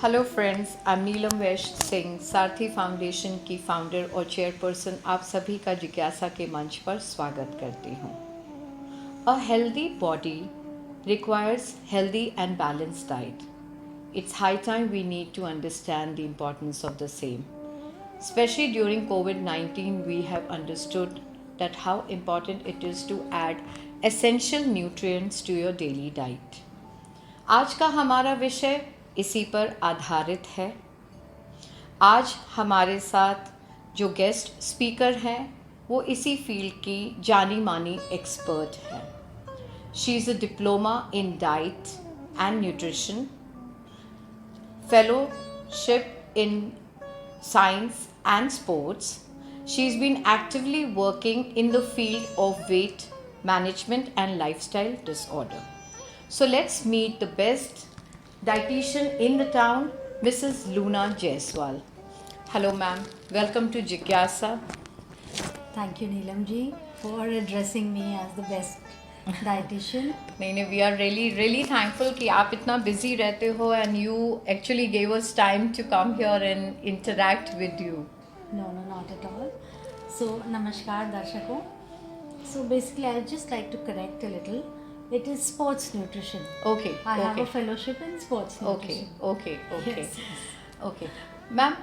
Hello friends, I am Neelam Vysya Singh, Sarathi foundation की founder और chairperson. आप सभी का जिज्ञासा के मंच पर स्वागत करती हूँ। A healthy body requires healthy and balanced diet. It's high time we need to understand the importance of the same. Especially during COVID 19, we have understood that how important it is to add essential nutrients to your daily diet. आज का हमारा विषय इसी पर आधारित है। आज हमारे साथ जो गेस्ट स्पीकर हैं वो इसी फील्ड की जानी मानी एक्सपर्ट है। She is a diploma in diet and nutrition, fellowship in science and sports. She's been actively working in the field of weight management and lifestyle disorder. So let's meet the best dietitian in the town, Mrs. Luna Jaiswal. Hello, ma'am. Welcome to Jigyasa. Thank you, Neelam ji, for addressing me as the best dietitian. नहीं, we are really thankful कि आप इतना busy रहते हो and you actually gave us time to come here and interact with you. No, not at all. So, namaskar, darshako. So, basically, I would just like to correct a little. It is sports nutrition. Okay. I have a fellowship in sports nutrition. Okay. Yes. Okay. Ma'am,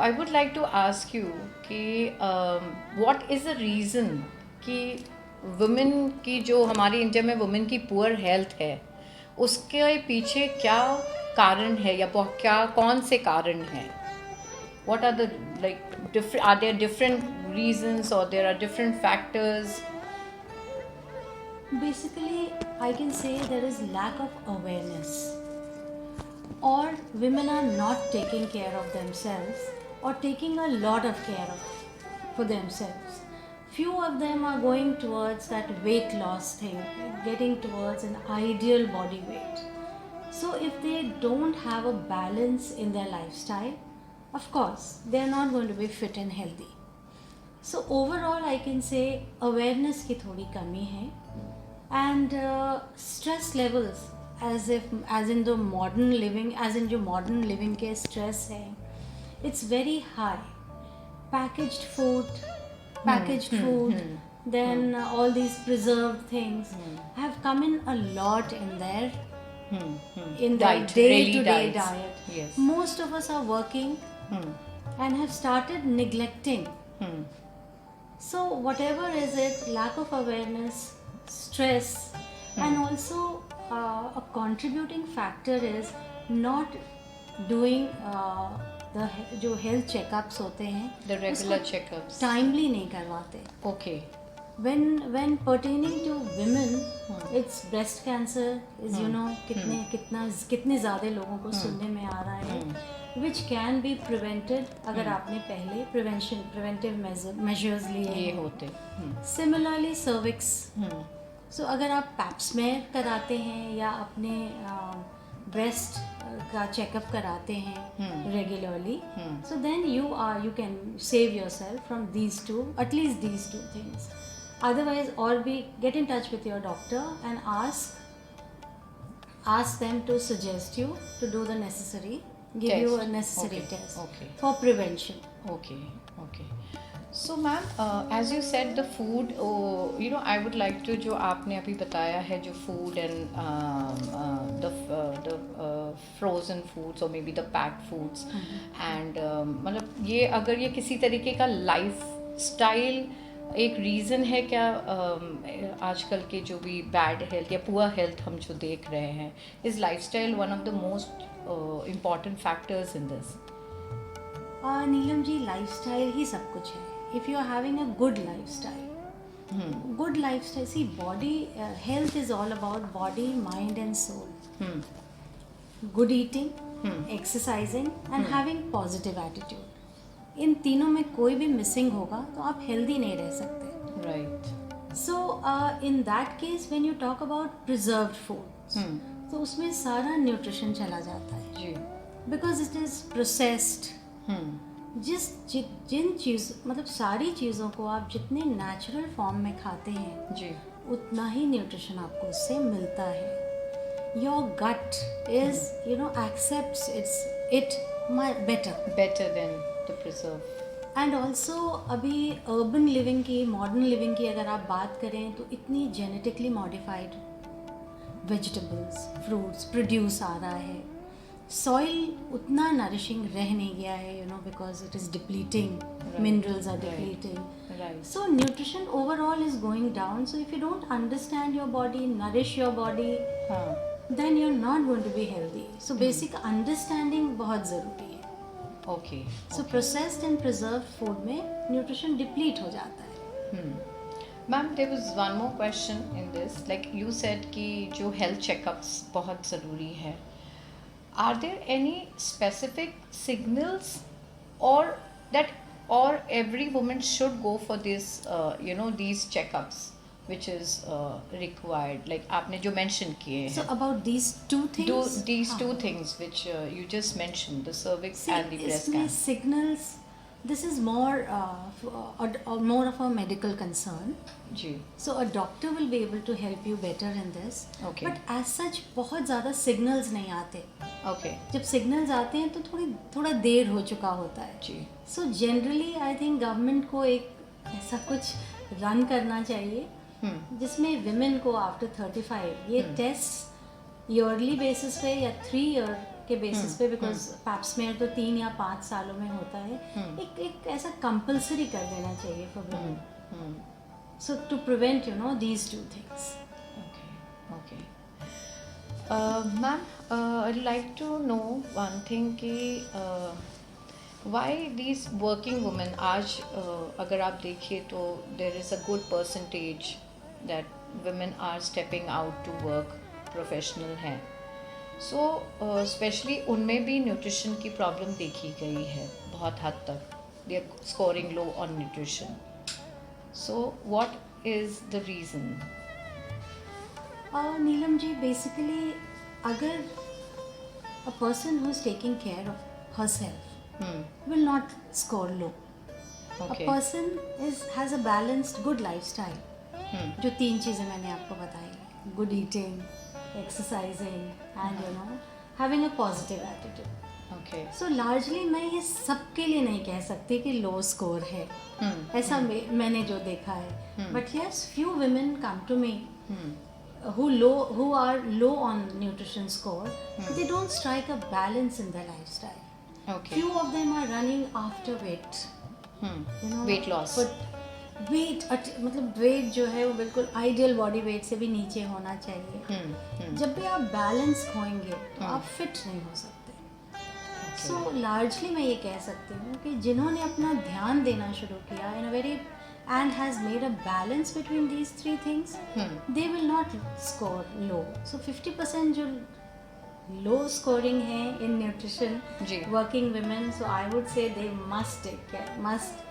I would like to ask you कि what is the reason कि women की जो हमारी India में women की poor health है उसके पीछे क्या कारण है या क्या कौन से कारण हैं? What are the are there different reasons or there are different factors? Basically, I can say there is lack of awareness, or women are not taking care of themselves or taking a lot of care for themselves. Few of them are going towards that weight loss thing, getting towards an ideal body weight. So if they don't have a balance in their lifestyle, of course they are not going to be fit and healthy. So overall I can say awareness की थोड़ी कमी है, and stress levels as in the modern living, as in जो modern living के stress है, it's very high. Packaged food, then all these preserved things have come in a lot in their day-to-day diet. Yes. Most of us are working and have started neglecting. So whatever is it, lack of awareness, stress, and also a contributing factor is not doing the जो health checkups होते हैं, The regular checkups. timely नहीं करवाते. Okay. When pertaining to women, it's breast cancer is कितने ज़्यादा लोगों को सुनने में आ रहा है, which can be prevented अगर आपने पहले preventive measures लिए ये होते. Similarly, cervix. So अगर आप pap smear कराते हैं या अपने breast का चेकअप कराते हैं regularly, so then you can save yourself from at least these two things. Otherwise, or get in touch with your doctor and ask them to suggest you to do the necessary, give you a necessary test for prevention. Okay. So ma'am, as you said, the food, I would like to जो आपने अभी बताया है जो food and the frozen foods or maybe the packed foods, and मतलब ये अगर ये किसी तरीके का lifestyle एक रीज़न है क्या आजकल के जो भी बैड हेल्थ या पुअर हेल्थ हम जो देख रहे हैं, is lifestyle one of the most important factors in this? Neelam ji, lifestyle ही सब कुछ है. If you are having a good lifestyle, see body health is all about body, mind and soul. Good eating, exercising and having positive attitude, इन तीनों में कोई भी missing होगा तो आप हेल्दी नहीं रह सकते. Right. So in that case when you talk about preserved food, तो उसमें सारा न्यूट्रिशन चला जाता है जी, बिकॉज इट इज प्रोसेस्ड. जिन चीज़ मतलब सारी चीज़ों को आप जितने नेचुरल फॉर्म में खाते हैं जी, उतना ही न्यूट्रिशन आपको उससे मिलता है. your gut is, accepts it better. better than the preserve. And also अभी अर्बन लिविंग की, मॉडर्न लिविंग की अगर आप बात करें तो इतनी genetically modified vegetables, fruits produce आ रहा है. सॉइल उतना नरिशिंग रह नहीं गया है, because it is depleting, minerals are depleting. Right. So nutrition overall is going down. So if you don't understand your body, nourish your body, हाँ. then you're not going to be healthy. So basic understanding बहुत ज़रूरी है. Okay. So processed and preserved food में nutrition deplete हो जाता है. Ma'am, there was one more question in this. Like you said कि जो health checkups बहुत ज़रूरी है. Are there any specific signals or that or every woman should go for this these checkups which is required, like आपने जो mention किए So हैं, about these two things. these हाँ. two things which you just mentioned, the cervix See, and the breast इसमें cancer. signals. This is more more of a medical concern. Ji. So a doctor will be able to help you better in this. Okay. But as such बहुत ज़्यादा signals नहीं आते. Okay. जब signals आते हैं तो थोड़ा देर हो चुका होता है. जी. So generally I think government को एक ऐसा कुछ रन करना चाहिए जिसमें women को after 35 ये tests yearly basis पे या 3 year के बेसिस पे, बिकॉज पैप्समेयर तो 3 या 5 सालों में होता है, एक ऐसा कंपलसरी कर देना चाहिए for women. So to prevent these two things. Okay. Ma'am, I'd like to know one thing कि why these working women आज अगर आप देखिए तो there is a good percentage that women are stepping out to work, professional हैं. So specially उनमें भी nutrition की प्रॉब्लम देखी गई है बहुत हद तक. They are scoring low on nutrition. So what is the reason? Neelam ji, basically अगर a person who is taking care of herself will not score low. A person has a balanced good lifestyle, जो 3 चीज़ें मैंने आपको बताई, good eating, exercising and having a positive attitude. Okay. So largely मैं ये सबके लिए नहीं कह सकती कि low score है. ऐसा मैंने जो देखा है. But yes, few women come to me who are low on nutrition score. They don't strike a balance in their lifestyle. Okay. Few of them are running after weight. Weight loss. But मतलब wait जो है वो बिल्कुल ideal body weight से भी नीचे होना चाहिए. जब भी आप बैलेंस खोएंगे तो आप फिट नहीं हो सकते. सो लार्जली मैं ये कह सकती हूँ कि जिन्होंने अपना ध्यान देना शुरू किया in a very and has made a balance between these 3 things, they will not score low. So 50% जो लो स्कोरिंग है in nutrition, working women, so I would say they must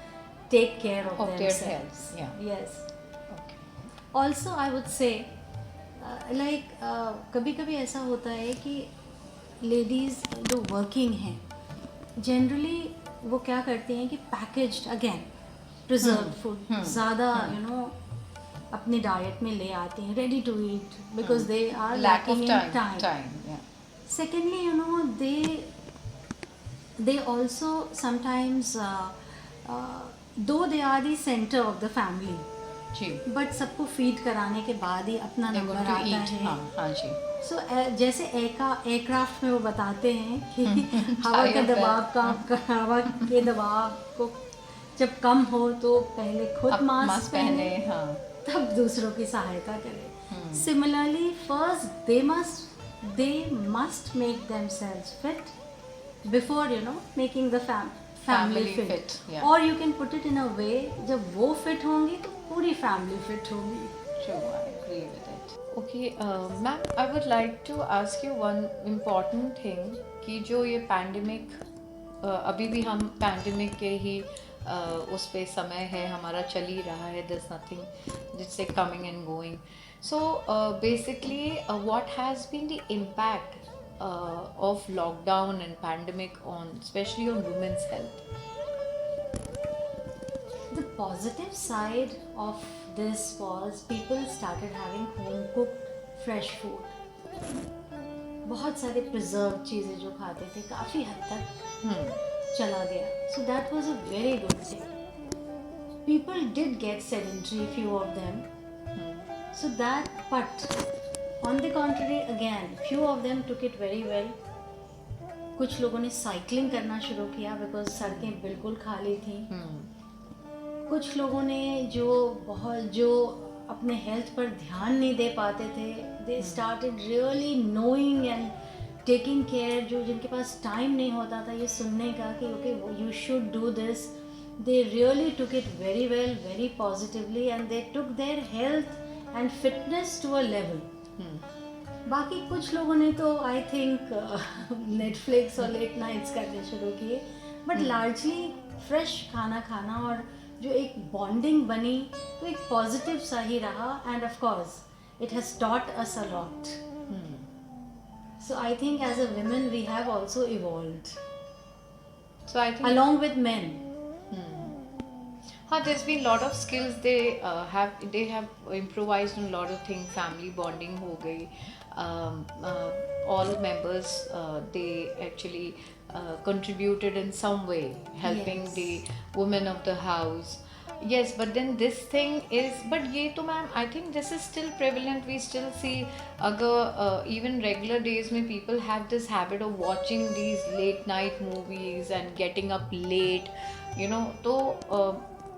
take care of their health. Yeah. Yes. Okay. Also I would say कभी-कभी ऐसा होता है कि ladies जो working हैं generally वो क्या करती हैं कि पैकेज्ड अगेन प्रिजर्व फूड ज़्यादा अपनी डाइट में ले आती हैं, ready to eat, because they are lacking in time. Secondly they also sometimes though they are the center of the family, but सबको फीड कराने के बाद ही अपना नंबर आता है. हाँ जी. सो जैसे एयरक्राफ्ट में वो बताते हैं कि हवा के दबाव को जब कम हो तो पहले खुद मास्क पहने, तब दूसरों की सहायता करें. Similarly first they must make themselves fit before making the family fit. Yeah. Or you can put it in a way, जब वो fit होंगी तो पूरी family fit होगी. True, I agree with it. Okay, ma'am, I would like to ask you one important thing कि जो ये pandemic, अभी भी हम pandemic के ही उस पे समय है, हमारा चल ही रहा है. There's nothing जिससे coming and going. So basically, what has been the impact of lockdown and pandemic on, especially on women's health? The positive side of this was people started having home cooked fresh food. बहुत सारे preserve चीज़ें जो खाते थे काफ़ी हद तक चला गया. So that was a very good thing. People did get sedentary, few of them. So that, but on the contrary, again, few of them took it very well. कुछ लोगों ने साइकिलिंग करना शुरू किया बिकॉज सड़कें बिल्कुल खाली थी. कुछ लोगों ने जो अपने हेल्थ पर ध्यान नहीं दे पाते थे, they started really knowing and taking care. जो जिनके पास टाइम नहीं होता था ये सुनने का कि okay you should do this, they really took it very well, very positively, and they took their health and fitness to a level. बाकी कुछ लोगों ने तो आई थिंक नेटफ्लिक्स और लेट नाइट्स करने शुरू किए, बट लार्जली फ्रेश खाना खाना और जो एक बॉन्डिंग बनी तो एक पॉजिटिव सा ही रहा. And of course it has taught us a lot. So I think as a women we have also evolved, So I think along with men. हाँ, there's been lot of skills they have improvised on a lot of things. Family bonding हो गई, all members they actually contributed in some way, helping Yes. the women of the house. Yes, but then this thing is, but ये तो ma'am I think this is still prevalent. We still see अगर even regular days में people have this habit of watching these late night movies and getting up late, you know. तो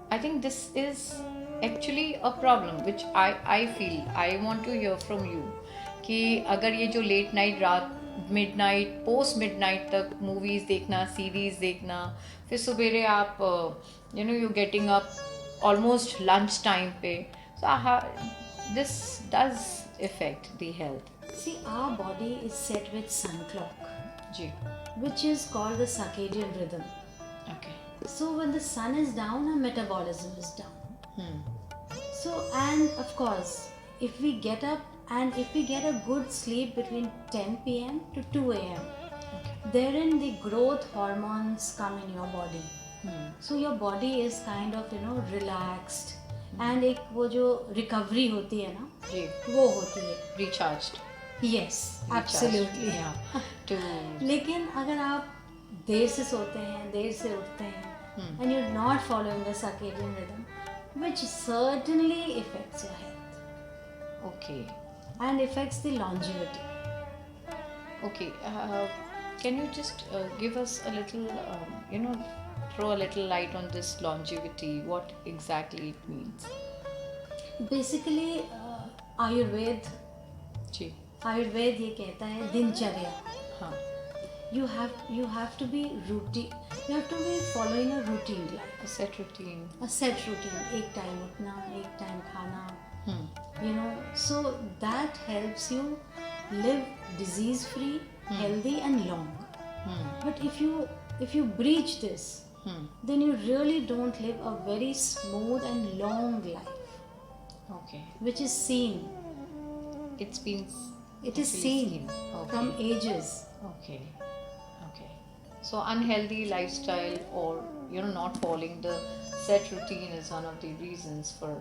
I think this is actually a problem which I feel I want to hear from you कि अगर ये जो late night रात midnight post midnight तक movies देखना, series देखना, फिर सवेरे आप you know you getting up almost lunch time पे, so this does effect the health. See, our body is set with sun clock, जी. which is called the circadian rhythm. Okay. So when the sun is down, our metabolism is down. So, and of course, if we get up and if we get a good sleep between 10 p.m. to 2 a.m., therein the growth hormones come in your body. So your body is kind of relaxed, and एक वो जो recovery होती है ना, जी. वो होती है. Recharged. Yes, absolutely. Yeah. To लेकिन अगर आप देर से सोते हैं, देर से उठते हैं, and you're not following the circadian rhythm, which certainly affects your health okay. and affects the longevity. Okay, can you just give us a little, throw a little light on this longevity, what exactly it means? Basically, Ayurved जी. ये कहता है दिनचर्या. हाँ. You have to be routine. You have to be following a routine life. A set routine. A set routine. एक time उठना, एक time खाना. Hmm. So that helps you live disease free, healthy and long. But if you breach this, then you really don't live a very smooth and long life, Okay. which is seen. It's been. It is actually seen Okay. from ages. Okay. Okay. So unhealthy lifestyle or not following the set routine is one of the reasons for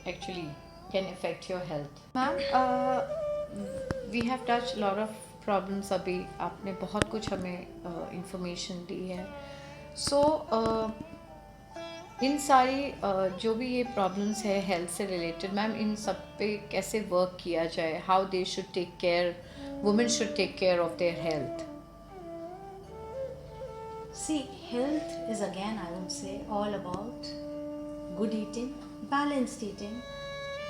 actually can affect your health. Ma'am, we have touched a lot of problems. अभी आपने बहुत कुछ हमें information दी है. So इन सारी जो भी ये प्रॉब्लम्स है हेल्थ से रिलेटेड, मैम इन सब पे कैसे वर्क किया जाए? How they should take care, women should take care of their health? See, health is again, I would say, all about good eating, balanced eating,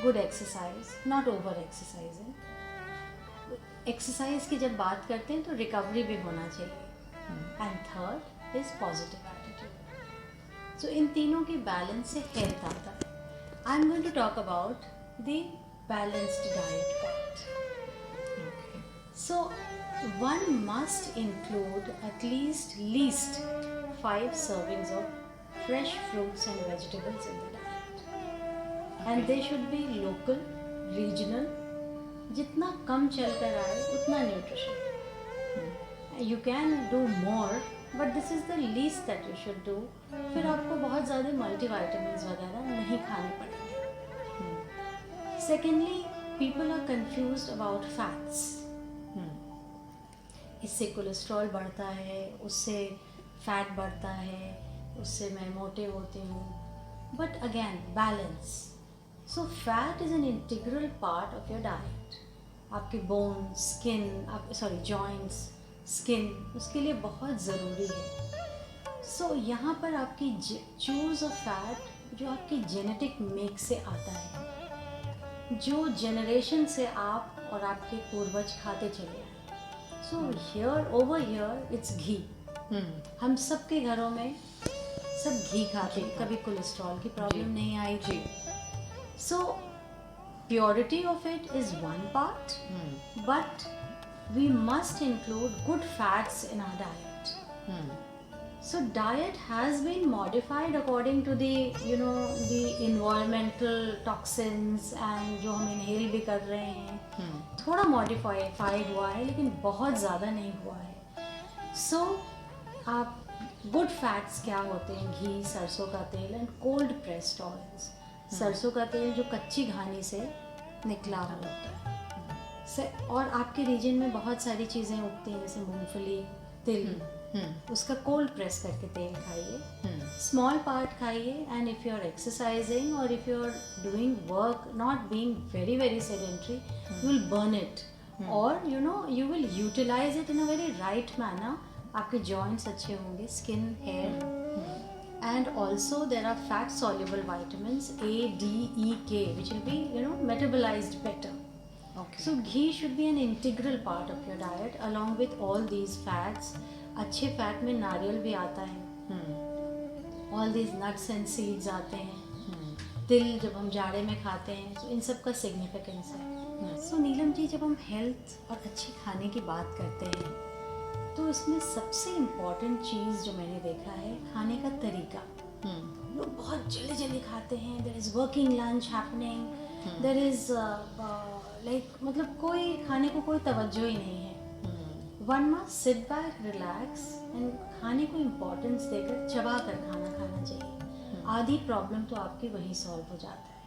good exercise, not over exercising. Exercise की जब बात करते हैं तो recovery भी होना चाहिए. And third is positive attitude. So इन तीनों के बैलेंस से हेल्थ आता है. I am going to talk about the balanced diet part. So one must include at least 5 servings of fresh fruits and vegetables in the diet. And they should be local, regional. जितना कम चल कर आए उतना nutrition. You can do more, but this is the least that you should do. फिर आपको बहुत ज़्यादा multivitamins वगैरह नहीं खाने पड़ेंगे. Secondly, people are confused about fats. इससे कोलेस्ट्रॉल बढ़ता है, उससे फैट बढ़ता है, उससे मैं मोटे होती हूँ. But again balance. So fat is an integral part of your diet. आपके बोन्स, स्किन, आप सॉरी जॉइंट्स, स्किन, उसके लिए बहुत ज़रूरी है. सो यहाँ पर आपकी चूज़ ऑफ फैट जो आपकी जेनेटिक मेक से आता है, जो जनरेशन से आप और आपके पूर्वज खाते चले आए. So here over here it's ghee. हम सबके घरों में सब घी खाते हैं, कभी कोलेस्ट्रॉल की प्रॉब्लम नहीं आई थी. So purity of it is one part, but we must include good fats in our diet. So diet has been modified according to the environmental toxins and जो हम inhale भी कर रहे हैं, थोड़ा modified हुआ है, लेकिन बहुत ज़्यादा नहीं हुआ है. So आप good fats क्या होते हैं? घी, सरसों का तेल and cold pressed oils. सरसों का तेल जो कच्ची घानी से निकला हुआ होता है. और आपके रीजन में बहुत सारी चीज़ें उगती हैं, जैसे मूंगफली, तिल, उसका कोल्ड प्रेस करके तेल खाइए. स्मॉल पार्ट खाइए. And if you are exercising और if you are doing work, not being very very sedentary, you will burn it और you will utilise it in a very right manner. आपके joints अच्छे होंगे, skin, hair. And also there are fat soluble vitamins A, D, E, K which will be metabolized better. Okay. So ghee should be an integral part of your diet along with all these fats. अच्छे fat में नारियल भी आता है. All these nuts and seeds आते हैं. तिल जब हम जाड़े में खाते हैं, तो इन सब का सिग्निफिकेंस है. सो नीलम जी, जब हम हेल्थ और अच्छे खाने की बात करते हैं, तो इसमें सबसे इम्पॉर्टेंट चीज़ जो मैंने देखा है, खाने का तरीका. लोग बहुत जल्दी जल्दी खाते हैं. There is working lunch happening, there is like मतलब कोई खाने को कोई तवज्जो ही नहीं है. One must sit back, relax and खाने को इम्पोर्टेंस देकर चबा कर खाना चाहिए. आधी प्रॉब्लम तो आपकी वही सॉल्व हो जाता है.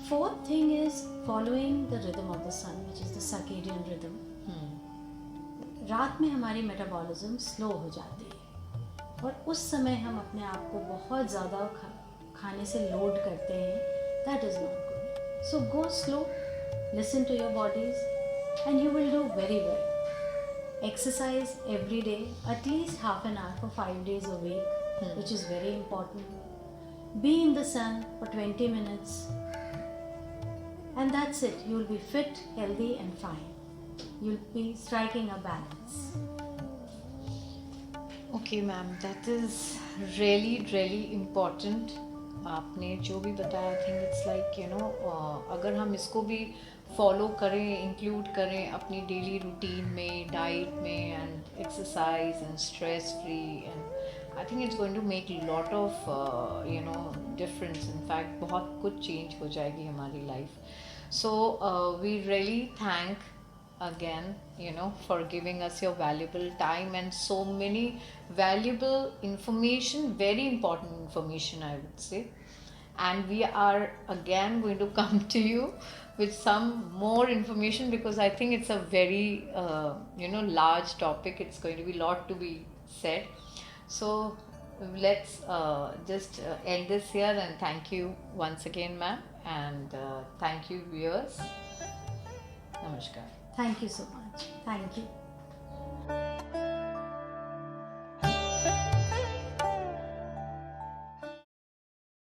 Fourth thing is following the rhythm of the sun, which is the circadian rhythm. रात में हमारी मेटाबॉलिज्म स्लो हो जाती है और उस समय हम अपने आप को बहुत ज़्यादा खाने से लोड करते हैं. That is not good. So go slow, listen to your bodies and you will do very well. Exercise every day, at least half an hour for 5 days a week, which is very important. Be in the sun for 20 minutes, and that's it. You will be fit, healthy and fine. You'll be striking a balance. Okay ma'am, that is really important. आपने जो भी बताया, आई think it's like अगर हम इसको भी follow करें, include करें अपनी डेली रूटीन में, डाइट में, and exercise and stress free, and I think it's going to make lot of difference. In fact बहुत कुछ चेंज हो जाएगी हमारी life. So we really thank again for giving us your valuable time and so many valuable information, very important information I would say. And we are again going to come to you with some more information, because I think it's a very large topic. It's going to be a lot to be said. So let's just end this here, and thank you once again ma'am, and thank you viewers. Namaskar. Thank you so much. Thank you.